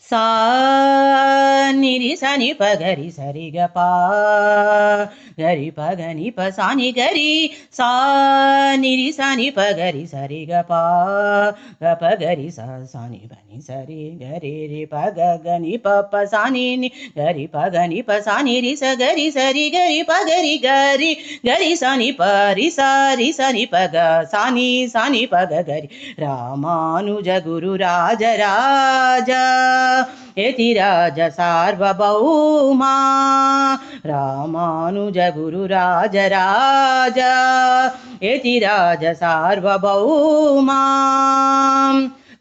सा निरि सनि प गरि सरि ग पा गरि प गनि प सानि गरि सा निरि सनि प गरि सरि ग पा ग प गरि सा सानि बनि सरि गरि रि प ग गनि प सानि नि गरि प गनि प सानि रि स गरि सरि गरि प गरि गरि गरि सनि प रि सनि प ग सानि सानि प ग गरि रामानुज गुरु राज राजा यतिराज सार्वभौमा रामानुज गुरु राज राजा यतिराज सार्वभौमा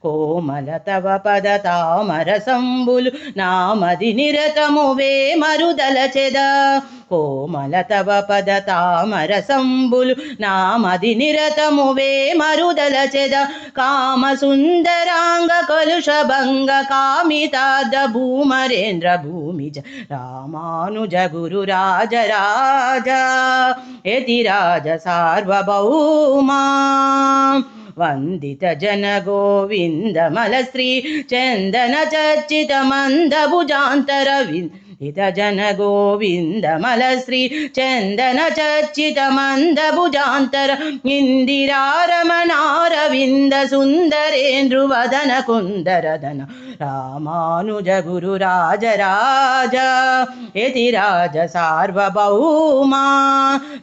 कोमल तव पद तामर संबुलु नामदि निरतमु वे मरुदलचेद कोमल तव पद तामर संबुलु नामदि निरतमु वे मरुदलचेद काम सुंदरांग कलुष भंग कामिताद भूमरेंद्र भूमिज रामानुज गुरु राज राजा यतिराज सार्वभौमा वंदित जन गोविंद मल श्री चंदन चर्चित मंद भुजांतर विंदित जन गोविंद मल श्री चंदन चर्चित मंद भुजांतर इंदिरा रमणारविंद सुंदरेन्द्रु वदन कुंदरदन रामानुज गुरु राज राजा यतिराज सार्वभौमा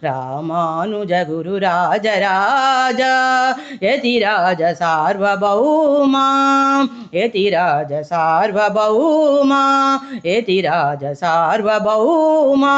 रामानुज गुरु राज राजा यतिराज सार्वभौमा यतिराज सार्वभौमा यतिराज सार्वभौमा।